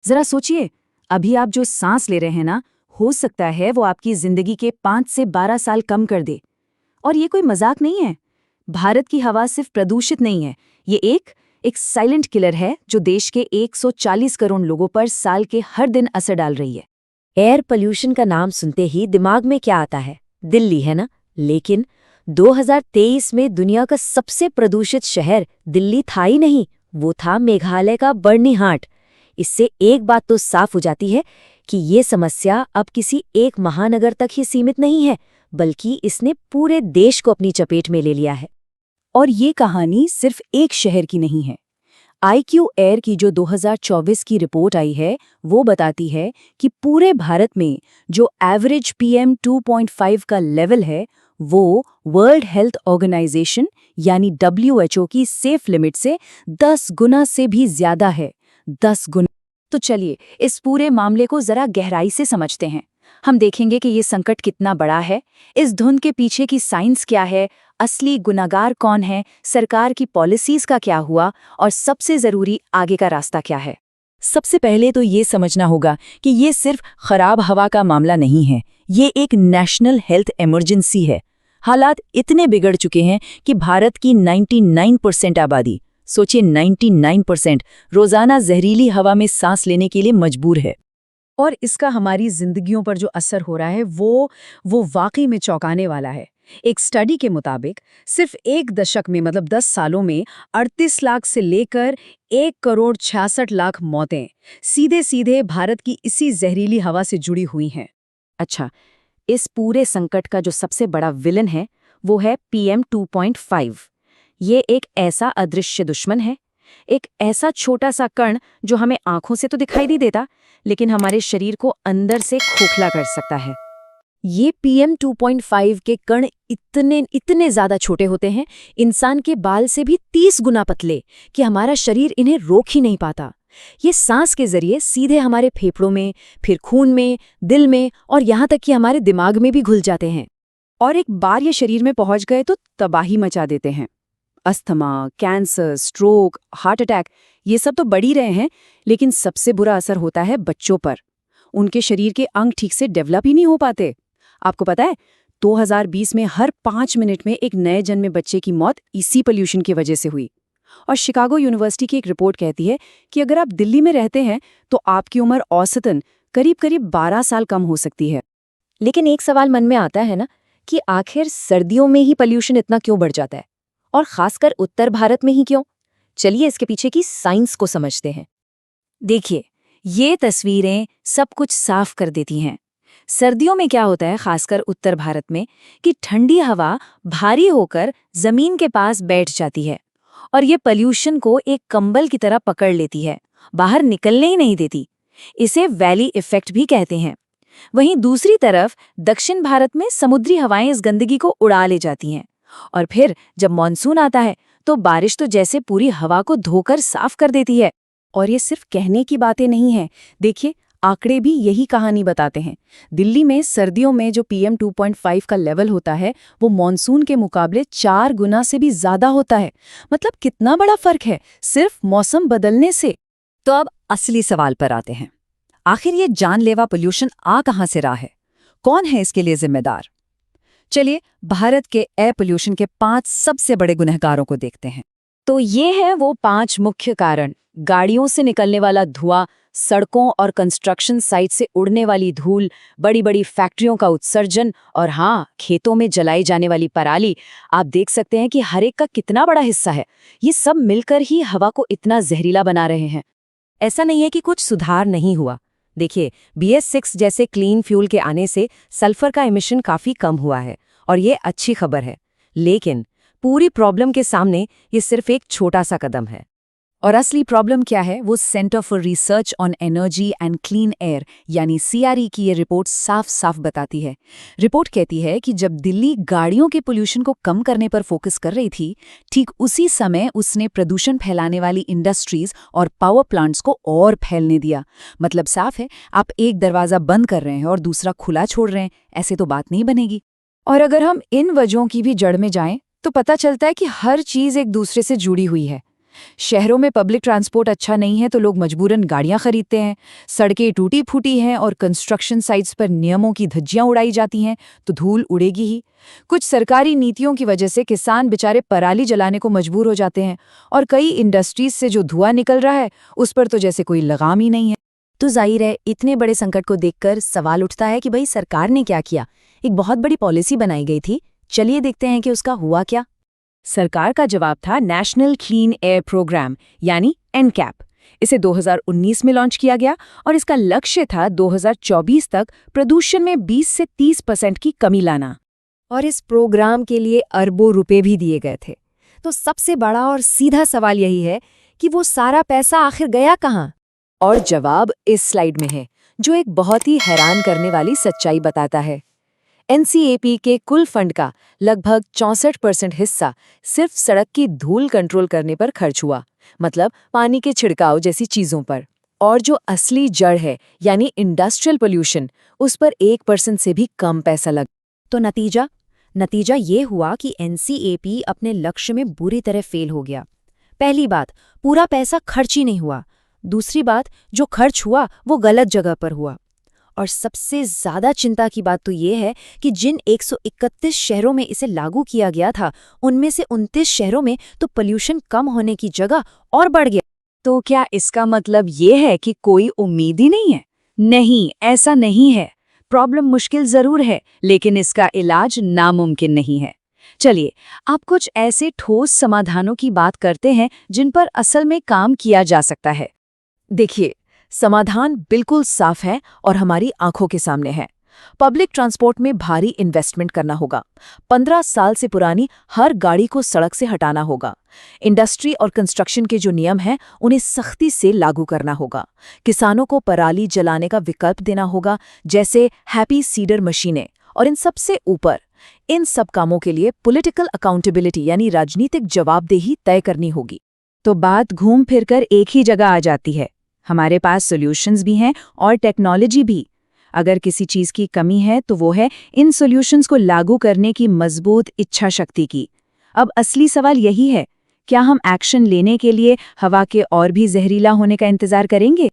जरा सोचिए, अभी आप जो सांस ले रहे हैं ना, हो सकता है वो आपकी जिंदगी के 5 से 12 साल कम कर दे। और ये कोई मजाक नहीं है। भारत की हवा सिर्फ प्रदूषित नहीं है, ये एक साइलेंट किलर है जो देश के 140 करोड़ लोगों पर साल के हर दिन असर डाल रही है। एयर पोल्यूशन का नाम सुनते ही दिमाग में क्या आता है? दिल्ली, है ना? लेकिन 2023 में दुनिया का सबसे प्रदूषित शहर दिल्ली था ही नहीं, वो था मेघालय का बर्निहाट। इससे एक बात तो साफ हो जाती है कि ये समस्या अब किसी एक महानगर तक ही सीमित नहीं है, बल्कि इसने पूरे देश को अपनी चपेट में ले लिया है। और ये कहानी सिर्फ एक शहर की नहीं है। IQ एयर की जो 2024 की रिपोर्ट आई है, वो बताती है कि पूरे भारत में जो एवरेज PM 2.5 का लेवल है, वो वर्ल्ड हेल्थ ऑर्गेनाइजेशन यानी WHO की सेफ लिमिट से 10 गुना से भी ज्यादा है। 10 गुना। तो चलिए इस पूरे मामले को जरा गहराई से समझते हैं। हम देखेंगे कि ये संकट कितना बड़ा है, इस धुंध के पीछे की साइंस क्या है, असली गुनाहगार कौन है, सरकार की पॉलिसीज का क्या हुआ, और सबसे जरूरी आगे का रास्ता क्या है। सबसे पहले तो ये समझना होगा कि ये सिर्फ खराब हवा का मामला नहीं है, ये एक नेशनल हेल्थ इमरजेंसी है। हालात इतने बिगड़ चुके हैं कि भारत की 99% आबादी, सोचिए 99%, रोजाना जहरीली हवा में सांस लेने के लिए मजबूर है। और इसका हमारी जिंदगियों पर जो असर हो रहा है वो वाकई में चौंकाने वाला है। एक स्टडी के मुताबिक सिर्फ एक दशक में, मतलब 10 सालों में 38 लाख से लेकर 1,66,00,000 मौतें सीधे सीधे भारत की इसी जहरीली हवा से जुड़ी हुई हैं। अच्छा, इस पूरे संकट का जो सबसे बड़ा विलन है वो है PM 2.5। ये एक ऐसा अदृश्य दुश्मन है, एक ऐसा छोटा सा कण जो हमें आंखों से तो दिखाई नहीं देता, लेकिन हमारे शरीर को अंदर से खोखला कर सकता है। ये PM 2.5 के कण इतने ज्यादा छोटे होते हैं, इंसान के बाल से भी 30 गुना पतले, कि हमारा शरीर इन्हें रोक ही नहीं पाता। ये सांस के जरिए सीधे हमारे फेफड़ों में, फिर खून में, दिल में, और यहाँ तक कि हमारे दिमाग में भी घुल जाते हैं। और एक बार ये शरीर में पहुंच गए तो तबाही मचा देते हैं। Asthma, cancer, stroke, heart attack, ये सब तो बढ़ ही रहे हैं, लेकिन सबसे बुरा असर होता है बच्चों पर। उनके शरीर के अंग ठीक से डेवलप ही नहीं हो पाते। आपको पता है, 2020 में हर 5 मिनट में एक नए जन्मे बच्चे की मौत इसी पोल्यूशन की वजह से हुई। और शिकागो यूनिवर्सिटी की एक रिपोर्ट कहती है कि अगर आप दिल्ली में रहते हैं तो आपकी उम्र औसतन करीब 12 साल कम हो सकती है। लेकिन एक सवाल मन में आता है ना, कि आखिर सर्दियों में ही पोल्यूशन इतना क्यों बढ़ जाता है, और खासकर उत्तर भारत में ही क्यों? चलिए इसके पीछे की साइंस को समझते हैं। देखिए, ये तस्वीरें सब कुछ साफ कर देती हैं। सर्दियों में क्या होता है, खासकर उत्तर भारत में, कि ठंडी हवा भारी होकर जमीन के पास बैठ जाती है और ये पोल्यूशन को एक कंबल की तरह पकड़ लेती है, बाहर निकलने ही नहीं देती। इसे वैली इफेक्ट भी कहते हैं। वहीं दूसरी तरफ दक्षिण भारत में समुद्री हवाएं इस गंदगी को उड़ा ले जाती हैं, और फिर जब मानसून आता है तो बारिश तो जैसे पूरी हवा को धोकर साफ कर देती है। और ये सिर्फ कहने की बातें नहीं हैं। देखिए, आंकड़े भी यही कहानी बताते हैं। दिल्ली में सर्दियों में जो PM 2.5 का लेवल होता है वो मानसून के मुकाबले 4 गुना से भी ज्यादा होता है। मतलब कितना बड़ा फर्क है सिर्फ मौसम बदलने से। तो अब असली सवाल पर आते हैं। आखिर ये जानलेवा पोल्यूशन आ कहां से रहा है? कौन है इसके लिए जिम्मेदार? चलिए भारत के एयर पोल्यूशन के 5 सबसे बड़े गुनहगारों को देखते हैं। तो ये हैं वो 5 मुख्य कारण। गाड़ियों से निकलने वाला धुआं, सड़कों और कंस्ट्रक्शन साइट से उड़ने वाली धूल, बड़ी बड़ी फैक्ट्रियों का उत्सर्जन, और हाँ, खेतों में जलाई जाने वाली पराली। आप देख सकते हैं कि हर एक का कितना बड़ा हिस्सा है। ये सब मिलकर ही हवा को इतना जहरीला बना रहे हैं। ऐसा नहीं है कि कुछ सुधार नहीं हुआ। देखिए, BS6 जैसे क्लीन फ्यूल के आने से सल्फर का एमिशन काफी कम हुआ है, और ये अच्छी खबर है। लेकिन पूरी प्रॉब्लम के सामने ये सिर्फ एक छोटा सा कदम है। और असली प्रॉब्लम क्या है, वो centre for research on energy and clean air यानी CRE की ये रिपोर्ट साफ साफ बताती है। रिपोर्ट कहती है कि जब दिल्ली गाड़ियों के पोल्यूशन को कम करने पर फोकस कर रही थी, ठीक उसी समय उसने प्रदूषण फैलाने वाली इंडस्ट्रीज और पावर प्लांट्स को और फैलने दिया। मतलब साफ है, आप एक दरवाजा बंद कर रहे हैं और दूसरा खुला छोड़ रहे हैं, ऐसे तो बात नहीं बनेगी। और अगर हम इन वजहों की भी जड़ में जाएं तो पता चलता है कि हर चीज एक दूसरे से जुड़ी हुई है। शहरों में पब्लिक ट्रांसपोर्ट अच्छा नहीं है तो लोग मजबूरन गाड़ियां खरीदते हैं, सड़कें टूटी फूटी हैं और कंस्ट्रक्शन साइट्स पर नियमों की धज्जियां उड़ाई जाती हैं तो धूल उड़ेगी ही। कुछ सरकारी नीतियों की वजह से किसान बेचारे पराली जलाने को मजबूर हो जाते हैं और कई इंडस्ट्रीज से जो धुआं निकल रहा है उस पर तो जैसे कोई लगाम ही नहीं है। तो जाहिर है इतने बड़े संकट को देखकर सवाल उठता है कि भाई सरकार ने क्या किया। एक बहुत बड़ी पॉलिसी बनाई गई थी, चलिए देखते हैं कि उसका हुआ क्या। सरकार का जवाब था नेशनल क्लीन एयर प्रोग्राम यानी एनकैप। इसे 2019 में लॉन्च किया गया और इसका लक्ष्य था 2024 तक प्रदूषण में 20 से 30% की कमी लाना। और इस प्रोग्राम के लिए अरबों रुपए भी दिए गए थे। तो सबसे बड़ा और सीधा सवाल यही है कि वो सारा पैसा आखिर गया कहाँ? और जवाब इस स्लाइड में है, जो एक बहुत ही हैरान करने वाली सच्चाई बताता है। एनसीएपी के कुल फंड का लगभग 64% हिस्सा सिर्फ सड़क की धूल कंट्रोल करने पर खर्च हुआ, मतलब पानी के छिड़काव जैसी चीजों पर। और जो असली जड़ है यानी इंडस्ट्रियल पोल्यूशन, उस पर 1% से भी कम पैसा लगा। तो नतीजा ये हुआ कि एनसीएपी अपने लक्ष्य में बुरी तरह फेल हो गया। पहली बात, पूरा पैसा खर्च ही नहीं हुआ। दूसरी बात, जो खर्च हुआ वो गलत जगह पर हुआ। और सबसे ज्यादा चिंता की बात तो ये है कि जिन 131 शहरों में इसे लागू किया गया था, उनमें से 29 शहरों में तो पोल्यूशन कम होने की जगह और बढ़ गया। तो क्या इसका मतलब ये है कि कोई उम्मीद ही नहीं है? नहीं, ऐसा नहीं है। प्रॉब्लम मुश्किल जरूर है, लेकिन इसका इलाज नामुमकिन नहीं है। चलिए, आप कुछ ऐसे ठोस समाधानों की बात करते हैं जिन पर असल में काम किया जा सकता है। देखिए, समाधान बिल्कुल साफ है और हमारी आंखों के सामने है। पब्लिक ट्रांसपोर्ट में भारी इन्वेस्टमेंट करना होगा। 15 साल से पुरानी हर गाड़ी को सड़क से हटाना होगा। इंडस्ट्री और कंस्ट्रक्शन के जो नियम हैं, उन्हें सख्ती से लागू करना होगा। किसानों को पराली जलाने का विकल्प देना होगा, जैसे हैप्पी सीडर मशीनें। और इन सबसे ऊपर, इन सब कामों के लिए पॉलिटिकल अकाउंटेबिलिटी यानी राजनीतिक जवाबदेही तय करनी होगी। तो बात घूम फिरकर एक ही जगह आ जाती है, हमारे पास सॉल्यूशंस भी हैं और टेक्नोलॉजी भी। अगर किसी चीज की कमी है तो वो है इन सॉल्यूशंस को लागू करने की मजबूत इच्छा शक्ति की। अब असली सवाल यही है, क्या हम एक्शन लेने के लिए हवा के और भी जहरीला होने का इंतजार करेंगे?